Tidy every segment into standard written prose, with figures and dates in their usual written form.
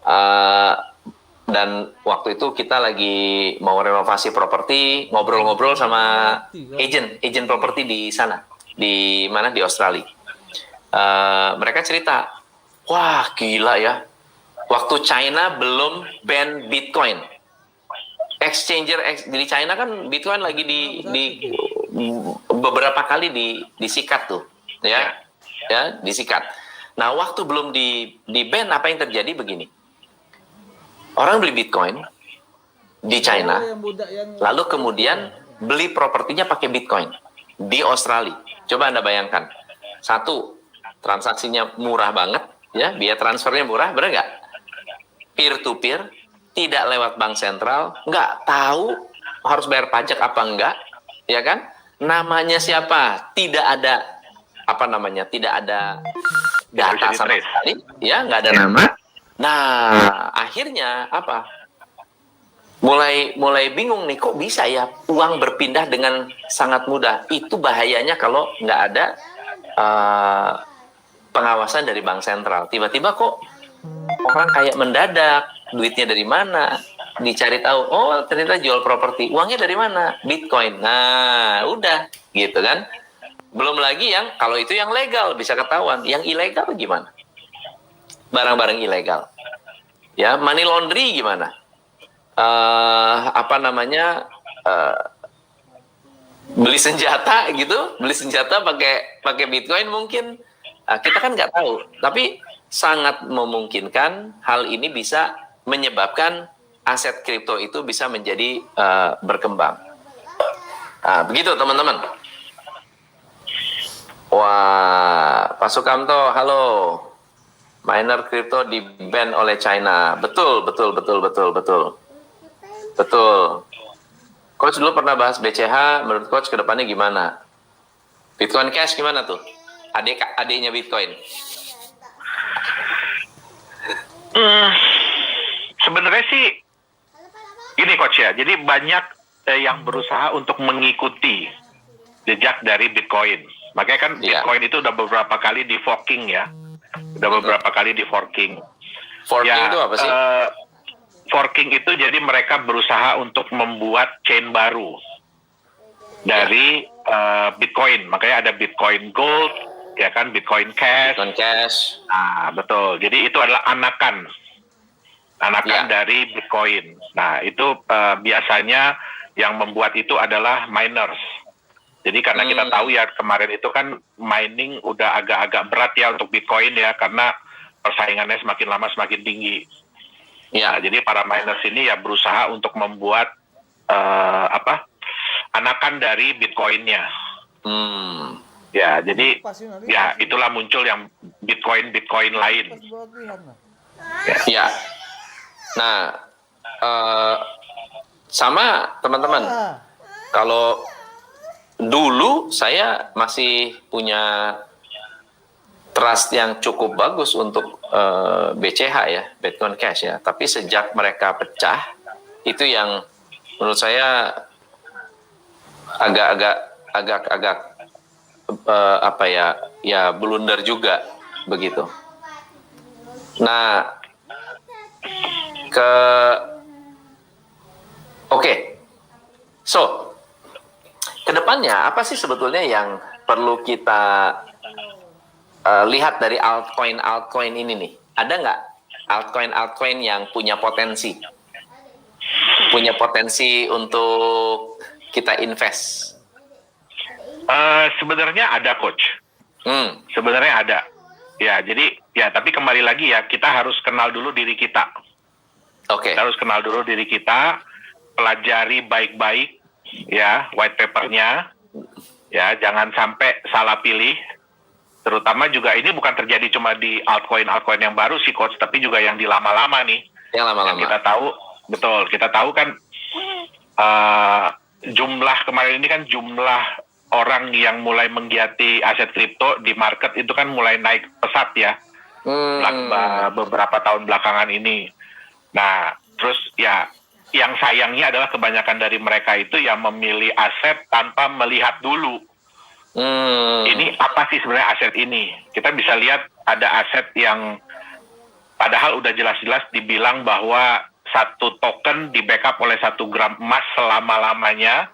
Uh, dan waktu itu kita lagi mau renovasi properti, ngobrol-ngobrol sama agent properti di sana, di mana, di Australia. Mereka cerita, wah gila ya, waktu China belum ban Bitcoin, exchanger di China kan Bitcoin lagi di beberapa kali disikat tuh, ya disikat. Nah waktu belum di ban, apa yang terjadi begini, orang beli Bitcoin di China, lalu kemudian beli propertinya pakai Bitcoin di Australia. Coba Anda bayangkan, satu, transaksinya murah banget, ya, biaya transfernya murah, benar nggak? Peer to peer, tidak lewat bank sentral, nggak tahu harus bayar pajak apa enggak, ya kan? Namanya siapa? Tidak ada tidak ada data sama sekali, ya, nggak ada nama. Nah, akhirnya apa? Mulai bingung nih, kok bisa ya uang berpindah dengan sangat mudah? Itu bahayanya kalau nggak ada pengawasan dari bank sentral. Tiba-tiba kok orang kayak mendadak, duitnya dari mana? Dicari tahu, oh ternyata jual properti. Uangnya dari mana? Bitcoin. Nah, udah, gitu kan? Belum lagi yang, kalau itu yang legal bisa ketahuan. Yang ilegal gimana? Barang-barang ilegal. Ya, money laundry gimana? Beli senjata gitu, beli senjata pakai Bitcoin mungkin, kita kan nggak tahu. Tapi sangat memungkinkan hal ini bisa menyebabkan aset kripto itu bisa menjadi berkembang. Nah, begitu teman-teman. Wah, Pak Sukamto, halo. Miner kripto di-ban oleh China. Betul. Coach dulu pernah bahas BCH, menurut Coach ke depannya gimana? Bitcoin Cash gimana tuh? Adiknya Bitcoin. Sebenarnya sih gini Coach ya, jadi banyak yang berusaha untuk mengikuti jejak dari Bitcoin. Makanya kan Bitcoin itu udah beberapa kali di forking ya. Forking itu apa sih? Forking itu jadi mereka berusaha untuk membuat chain baru dari Bitcoin. Makanya ada Bitcoin Gold, ya kan, Bitcoin Cash. Nah, betul. Jadi itu adalah anakan dari Bitcoin. Nah, itu biasanya yang membuat itu adalah miners. Jadi karena kita tahu ya kemarin itu kan mining udah agak-agak berat ya untuk Bitcoin ya, karena persaingannya semakin lama semakin tinggi. Ya, jadi para miners ini ya berusaha untuk membuat anakan dari Bitcoinnya. Ya, jadi ya itulah muncul yang Bitcoin lain. Ya. Nah, sama teman-teman. Kalau dulu saya masih punya trust yang cukup bagus untuk BCH ya, Bitcoin Cash ya. Tapi sejak mereka pecah, itu yang menurut saya agak blunder juga begitu. Nah, so kedepannya apa sih sebetulnya yang perlu kita lihat dari altcoin ini nih? Ada nggak altcoin yang punya potensi untuk kita invest? Sebenarnya ada Coach. Sebenarnya ada. Ya, jadi ya, tapi kembali lagi ya, kita harus kenal dulu diri kita. Kita harus kenal dulu diri kita, pelajari baik-baik ya white papernya, ya, jangan sampai salah pilih. Terutama juga ini bukan terjadi cuma di altcoin yang baru sih Coach, tapi juga yang di lama-lama nih. Yang lama-lama. Kita tahu kan jumlah kemarin ini kan jumlah orang yang mulai menggiati aset kripto di market itu kan mulai naik pesat ya. Beberapa tahun belakangan ini. Nah, terus ya yang sayangnya adalah kebanyakan dari mereka itu yang memilih aset tanpa melihat dulu. Ini apa sih sebenarnya aset ini? Kita bisa lihat ada aset yang Padahal udah jelas-jelas dibilang bahwa satu token di backup oleh 1 gram emas selama-lamanya.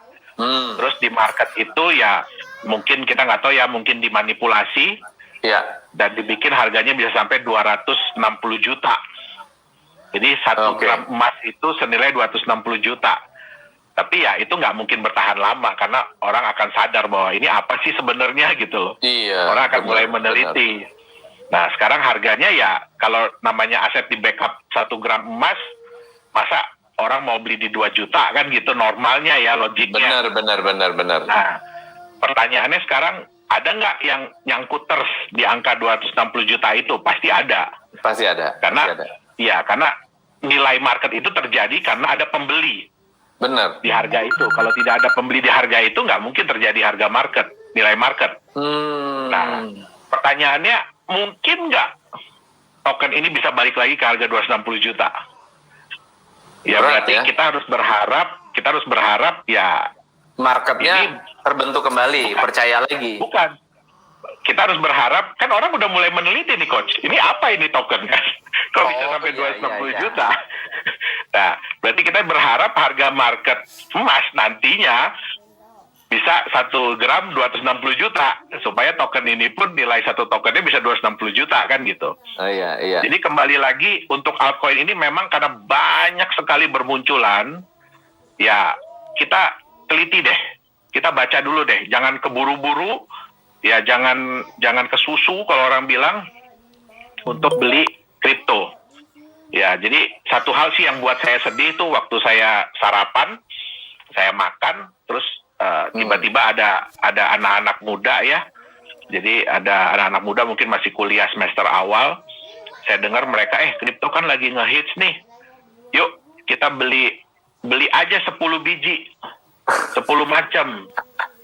Terus di market itu ya mungkin kita nggak tahu ya, mungkin dimanipulasi. Ya. Dan dibikin harganya bisa sampai 260 juta. Jadi 1 gram emas itu senilai 260 juta. Tapi ya itu nggak mungkin bertahan lama karena orang akan sadar bahwa ini apa sih sebenarnya gitu loh. Iya. Orang akan mulai meneliti. Nah sekarang harganya ya kalau namanya aset di backup 1 gram emas, masa orang mau beli di 2 juta kan gitu normalnya ya logiknya. Benar. Nah pertanyaannya sekarang ada nggak yang nyangkut terus di angka 260 juta itu? Pasti ada. Pasti ada. Karena nilai market itu terjadi karena ada pembeli. Benar. Di harga itu. Kalau tidak ada pembeli di harga itu, nggak mungkin terjadi harga market, nilai market. Nah, pertanyaannya, mungkin nggak token ini bisa balik lagi ke harga 260 juta? Ya Berat, berarti ya? kita harus berharap ya Marketnya ini terbentuk kembali, percaya lagi. bukan. Kita harus berharap, kan orang udah mulai meneliti nih coach, ini apa ini token kan? Kok bisa sampai 260 juta? Nah, berarti kita berharap harga market emas nantinya bisa 1 gram 260 juta, supaya token ini pun nilai satu tokennya bisa 260 juta kan gitu. Iya. Jadi kembali lagi untuk altcoin ini memang karena banyak sekali bermunculan, ya kita teliti deh, kita baca dulu deh, jangan keburu-buru, ya jangan kesusu kalau orang bilang untuk beli kripto. Ya, jadi satu hal sih yang buat saya sedih itu waktu saya sarapan, saya makan, terus tiba-tiba ada anak-anak muda ya. Jadi ada anak-anak muda mungkin masih kuliah semester awal. Saya dengar mereka, kripto kan lagi ngehits nih. Yuk, kita beli aja 10 biji. 10 macam.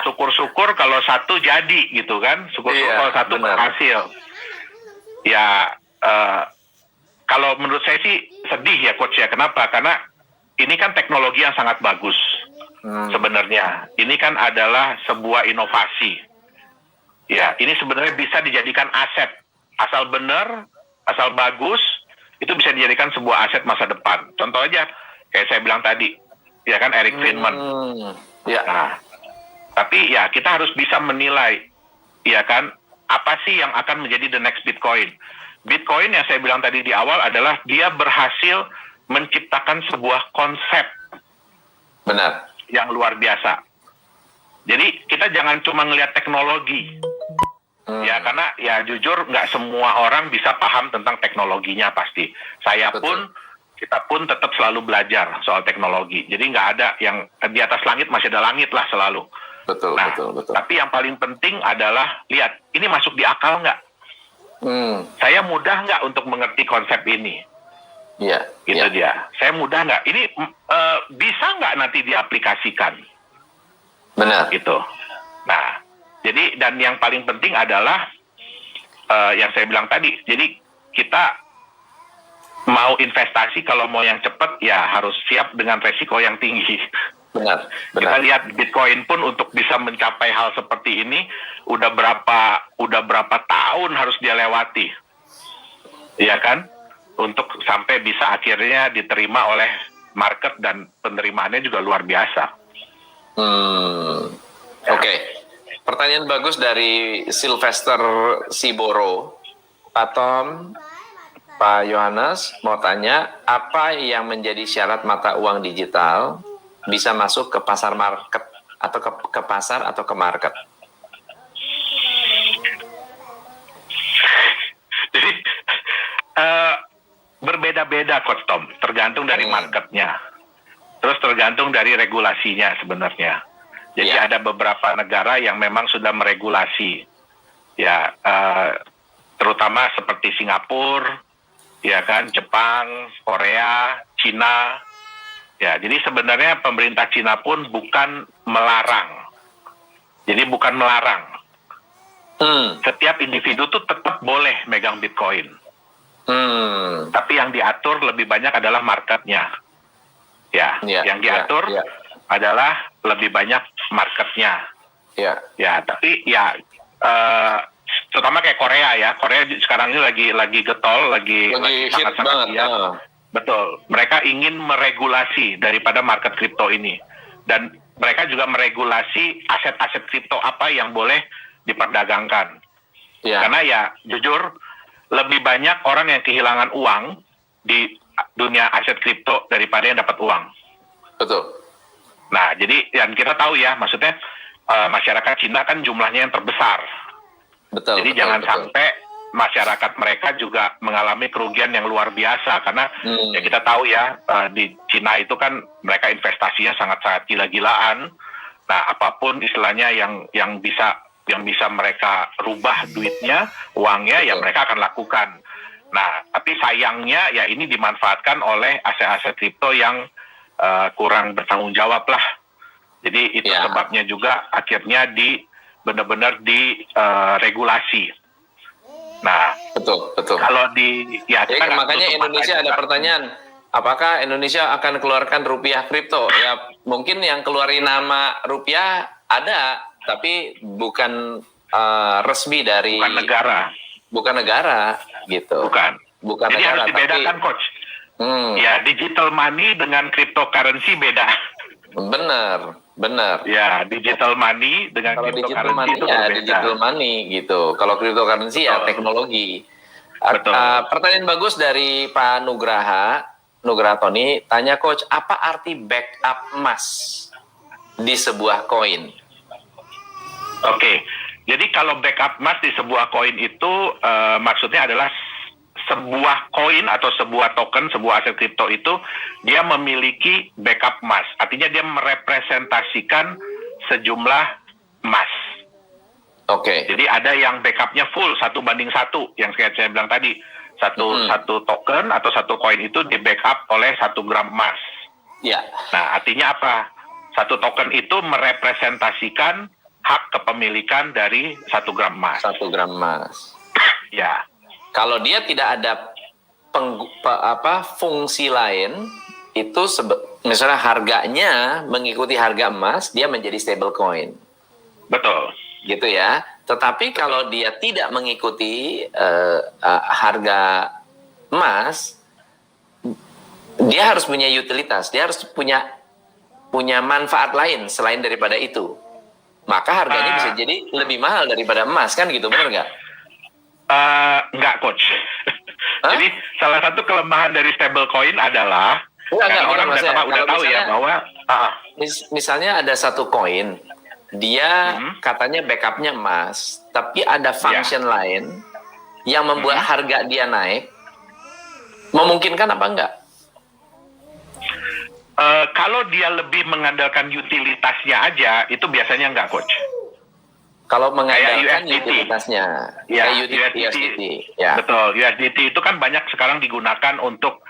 Syukur-syukur kalau satu jadi gitu kan. Syukur-syukur kalau satu berhasil. Ya, kalau menurut saya sih sedih ya coach ya. Kenapa? Karena ini kan teknologi yang sangat bagus sebenarnya. Ini kan adalah sebuah inovasi. Ya, ini sebenarnya bisa dijadikan aset. Asal benar, asal bagus, itu bisa dijadikan sebuah aset masa depan. Contoh aja, kayak saya bilang tadi, ya kan Eric Friedman. Ya. Nah, tapi ya kita harus bisa menilai, ya kan, apa sih yang akan menjadi the next Bitcoin. Bitcoin yang saya bilang tadi di awal adalah dia berhasil menciptakan sebuah konsep. Benar. Yang luar biasa. Jadi kita jangan cuma ngelihat teknologi. Ya karena ya jujur nggak semua orang bisa paham tentang teknologinya pasti. Saya pun, kita pun tetap selalu belajar soal teknologi. Jadi nggak ada yang di atas langit masih ada langit lah selalu. Betul. Tapi yang paling penting adalah lihat ini masuk di akal nggak? Saya mudah nggak untuk mengerti konsep ini? Iya. Itu dia. Saya mudah nggak? Ini bisa nggak nanti diaplikasikan? Benar. Gitu. Nah, jadi dan yang paling penting adalah yang saya bilang tadi. Jadi kita mau investasi kalau mau yang cepat ya harus siap dengan resiko yang tinggi. Benar. Kita lihat Bitcoin pun untuk bisa mencapai hal seperti ini udah berapa tahun harus dia lewati. Iya kan? Untuk sampai bisa akhirnya diterima oleh market dan penerimaannya juga luar biasa. Oke. Pertanyaan bagus dari Sylvester Siboro. Pak Tom, Pak Yohanes mau tanya, apa yang menjadi syarat mata uang digital bisa masuk ke pasar market atau ke pasar atau ke market? Jadi berbeda-beda Coach Tom, tergantung dari marketnya. Terus tergantung dari regulasinya sebenarnya. Jadi ada beberapa negara yang memang sudah meregulasi, ya terutama seperti Singapura, ya kan, Jepang, Korea, Cina. Ya, jadi sebenarnya pemerintah Cina pun bukan melarang. Jadi bukan melarang. Setiap individu tuh tetap boleh megang Bitcoin. Tapi yang diatur lebih banyak adalah marketnya. Yang diatur adalah lebih banyak marketnya. Ya, tapi ya terutama kayak Korea ya. Korea sekarang ini lagi getol, lagi hit sangat-sangat banget. giat. Betul. Mereka ingin meregulasi daripada market kripto ini. Dan mereka juga meregulasi aset-aset kripto apa yang boleh diperdagangkan. Ya. Karena ya jujur lebih banyak orang yang kehilangan uang di dunia aset kripto daripada yang dapat uang. Betul. Nah, jadi yang kita tahu ya, maksudnya masyarakat Cina kan jumlahnya yang terbesar. Betul. Jadi jangan sampai masyarakat mereka juga mengalami kerugian yang luar biasa karena ya kita tahu ya di Cina itu kan mereka investasinya sangat-sangat gila-gilaan. Nah, apapun istilahnya yang bisa mereka rubah duitnya, uangnya ya mereka akan lakukan. Nah, tapi sayangnya ya ini dimanfaatkan oleh aset-aset kripto yang kurang bertanggung jawab lah. Jadi itu sebabnya juga akhirnya benar-benar diregulasi. Nah, betul. Kalau makanya Indonesia ada pertanyaan, apakah Indonesia akan keluarkan rupiah kripto? Ya, mungkin yang keluarin nama rupiah ada, tapi bukan resmi dari bukan negara gitu. Bukan Jadi negara, harus dibedakan, Coach. Ya, digital money dengan cryptocurrency beda. Benar. Ya, digital money dengan kalau digital cryptocurrency money itu ya berbeda. digital money gitu. Kalau cryptocurrency ya teknologi. Pertanyaan bagus dari Pak Nugraha Tony, tanya Coach, apa arti backup emas di sebuah koin? Oke, jadi kalau backup emas di sebuah koin itu maksudnya adalah sebuah koin atau sebuah token, sebuah aset kripto itu dia memiliki backup emas. Artinya dia merepresentasikan sejumlah emas. Oke. Jadi ada yang backupnya full 1:1 yang saya bilang tadi. Satu token atau satu koin itu di backup oleh 1 gram emas. Ya. Nah, artinya apa? Satu token itu merepresentasikan hak kepemilikan dari 1 gram emas. 1 gram emas. Ya. Kalau dia tidak ada fungsi lain, itu misalnya harganya mengikuti harga emas, dia menjadi stable coin. Betul. Gitu ya. Tetapi kalau dia tidak mengikuti harga emas, dia harus punya utilitas, dia harus punya manfaat lain selain daripada itu. Maka harganya bisa jadi lebih mahal daripada emas, kan gitu, benar nggak? Enggak, Coach. Jadi salah satu kelemahan dari stablecoin adalah orang udah tahu ya bahwa misalnya ada satu koin, dia katanya backupnya emas, tapi ada function lain yang membuat harga dia naik, memungkinkan apa enggak? Kalau dia lebih mengandalkan utilitasnya aja, itu biasanya enggak, Coach. Kalau mengandalkan utilitasnya, ya, USDT. Ya. Betul, USDT itu kan banyak sekarang digunakan untuk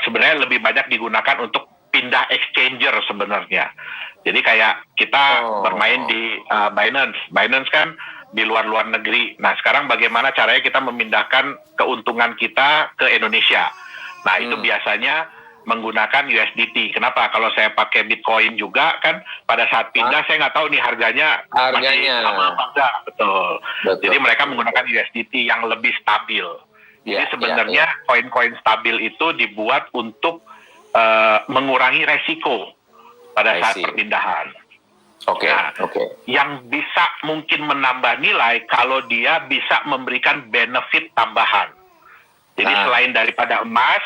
sebenarnya lebih banyak digunakan untuk pindah exchanger sebenarnya. Jadi kayak kita bermain di Binance kan di luar negeri. Nah, sekarang bagaimana caranya kita memindahkan keuntungan kita ke Indonesia? Nah, itu biasanya menggunakan USDT. Kenapa? Kalau saya pakai Bitcoin juga kan pada saat pindah saya nggak tahu nih harganya masih sama apa enggak. Betul. Jadi mereka menggunakan USDT yang lebih stabil. Jadi sebenarnya koin-koin stabil itu dibuat untuk mengurangi resiko pada saat perpindahan. Yang bisa mungkin menambah nilai kalau dia bisa memberikan benefit tambahan. Jadi selain daripada emas,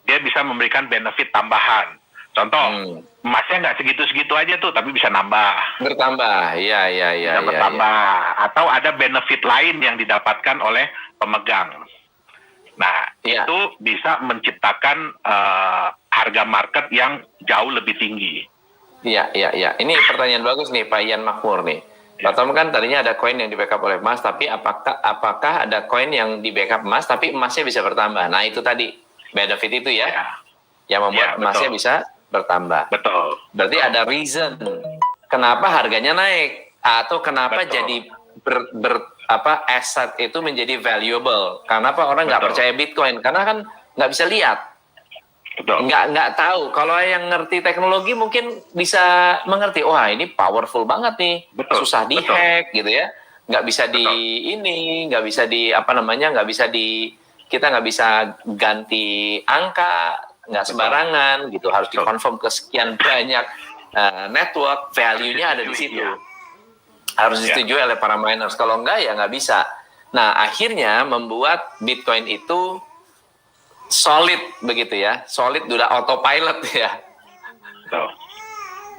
dia bisa memberikan benefit tambahan. Contoh, emasnya nggak segitu-segitu aja tuh, tapi bisa nambah. Bertambah, bisa bertambah. Atau ada benefit lain yang didapatkan oleh pemegang. Nah, itu bisa menciptakan harga market yang jauh lebih tinggi. Iya. Ini pertanyaan bagus nih, Pak Ian Makmur nih. Pak Tom kan tadinya ada koin yang di backup oleh emas, tapi apakah ada koin yang di backup emas, tapi emasnya bisa bertambah? Nah, itu tadi. Benefit itu yang membuat emasnya bisa bertambah. Betul. Berarti ada reason kenapa harganya naik atau kenapa jadi aset itu menjadi valuable. Kenapa orang nggak percaya Bitcoin? Karena kan nggak bisa lihat, nggak tahu. Kalau yang ngerti teknologi mungkin bisa mengerti. Wah, ini powerful banget nih, susah dihack gitu ya. nggak bisa di nggak bisa di apa namanya, kita nggak bisa ganti angka, nggak sembarangan gitu, harus dikonfirm ke sekian banyak network, value-nya ada di situ, harus disetujui oleh para miners, kalau enggak ya nggak bisa. Nah akhirnya membuat Bitcoin itu solid begitu ya, solid udah autopilot ya.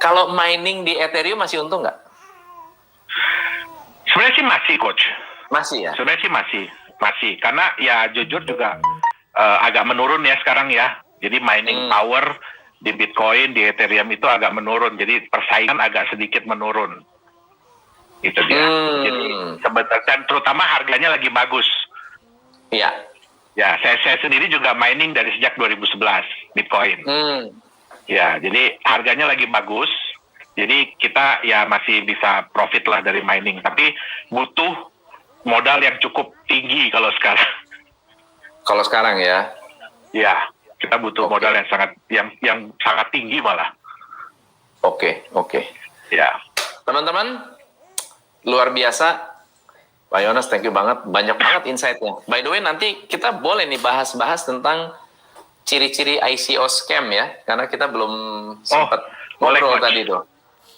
Kalau mining di Ethereum masih untung nggak? Sebenarnya sih masih, Coach. Masih ya? Sebenarnya sih masih. Karena ya jujur juga agak menurun ya sekarang ya. Jadi mining power di Bitcoin, di Ethereum itu agak menurun. Jadi persaingan agak sedikit menurun. Itu dia. Jadi sebenarnya terutama harganya lagi bagus. Iya. Ya, saya sendiri juga mining dari sejak 2011 Bitcoin. Ya, jadi harganya lagi bagus. Jadi kita ya masih bisa profit lah dari mining. Tapi butuh modal yang cukup tinggi kalau sekarang. Kalau sekarang ya? Ya, kita butuh modal yang sangat tinggi malah. Oke. Ya. Teman-teman, luar biasa. Pak Yones, thank you banget. Banyak banget insight-nya. By the way, nanti kita boleh nih bahas-bahas tentang ciri-ciri ICO scam ya, karena kita belum sempat ngobrol tadi tuh.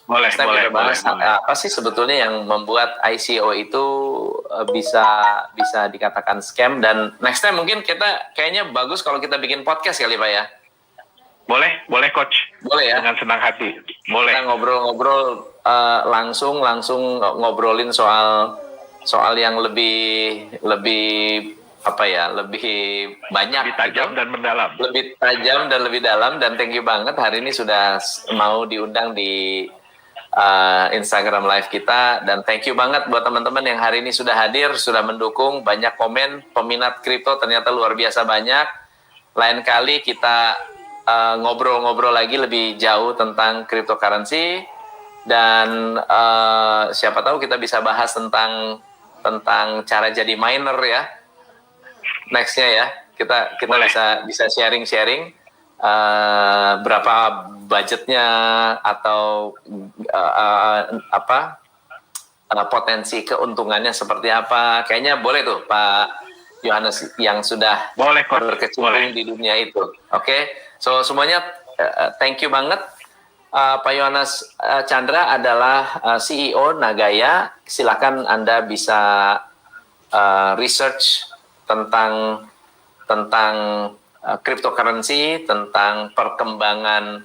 Boleh. Kita bahas apa sih sebetulnya yang membuat ICO itu bisa dikatakan scam, dan next time mungkin kita kayaknya bagus kalau kita bikin podcast kali Pak ya. Boleh Coach. Boleh ya. Dengan senang hati. Boleh. Kita ngobrol-ngobrol langsung ngobrolin soal yang lebih apa ya, lebih banyak, lebih tajam gitu. dan mendalam. Lebih tajam dan lebih dalam, dan thank you banget hari ini sudah mau diundang di Instagram live kita, dan thank you banget buat teman-teman yang hari ini sudah hadir, sudah mendukung, banyak komen, peminat kripto ternyata luar biasa banyak. Lain kali kita ngobrol-ngobrol lagi lebih jauh tentang cryptocurrency, dan siapa tahu kita bisa bahas tentang cara jadi miner ya. Nextnya ya, kita bisa sharing berapa budgetnya atau potensi keuntungannya seperti apa. Kayaknya boleh tuh Pak Yohanes yang sudah berkecimpung di dunia itu. Oke. So semuanya thank you banget. Pak Yohanes Chandra adalah CEO Nagaya. Silakan Anda bisa research tentang cryptocurrency, tentang perkembangan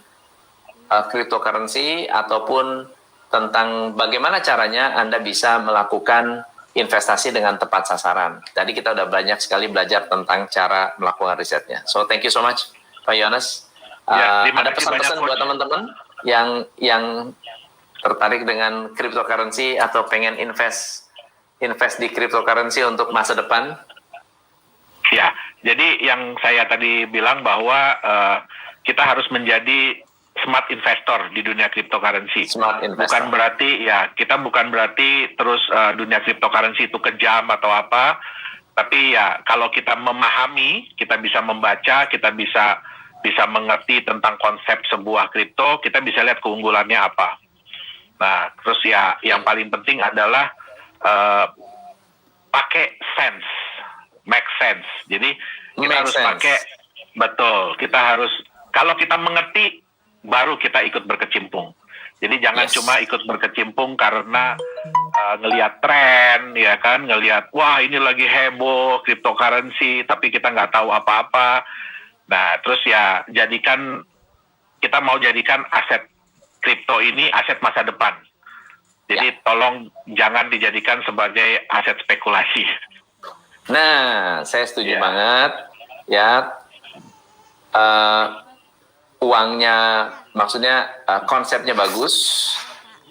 cryptocurrency, ataupun tentang bagaimana caranya Anda bisa melakukan investasi dengan tepat sasaran. Tadi kita udah banyak sekali belajar tentang cara melakukan risetnya. So thank you so much Pak Yohanes. Ada pesan-pesan buat teman-teman yang tertarik dengan cryptocurrency atau pengen invest di cryptocurrency untuk masa depan? Ya, jadi yang saya tadi bilang bahwa kita harus menjadi smart investor di dunia cryptocurrency. Smart investor. Kita bukan berarti terus dunia cryptocurrency itu kejam atau apa, tapi ya kalau kita memahami, kita bisa membaca, kita bisa mengerti tentang konsep sebuah kripto, kita bisa lihat keunggulannya apa. Nah, terus ya yang paling penting adalah pakai sense. Make sense. Jadi kita harus pakai, betul. Kita harus, kalau kita mengerti, baru kita ikut berkecimpung. Jadi jangan cuma ikut berkecimpung karena ngelihat tren, ya kan, ngelihat wah ini lagi heboh cryptocurrency, tapi kita nggak tahu apa-apa. Nah, terus ya kita mau jadikan aset kripto ini aset masa depan. Jadi tolong jangan dijadikan sebagai aset spekulasi. Nah, saya setuju banget ya. Uangnya, maksudnya konsepnya bagus,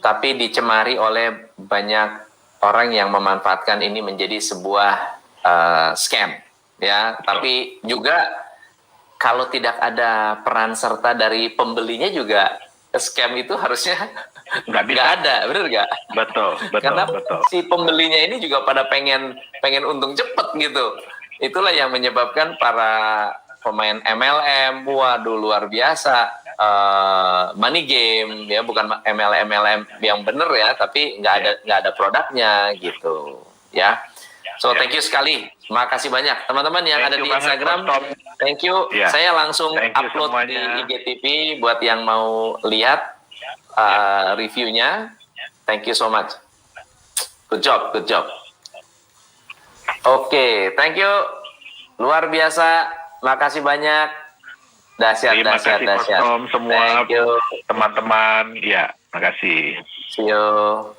tapi dicemari oleh banyak orang yang memanfaatkan ini menjadi sebuah scam ya. Tapi juga kalau tidak ada peran serta dari pembelinya juga scam itu harusnya nggak ada, bener nggak? Betul. Karena si pembelinya ini juga pada pengen untung cepet gitu. Itulah yang menyebabkan para pemain MLM, waduh luar biasa, money game ya, bukan MLM yang bener ya, tapi nggak ada produknya gitu ya. So thank you sekali, makasih banyak teman-teman yang ada di Instagram. Thank you. Saya langsung upload di IGTV buat yang mau lihat reviewnya. Thank you so much. Good job. Oke, thank you. Luar biasa. Makasih banyak. Dahsyat. Terima kasih semua teman-teman. Ya, makasih. See you.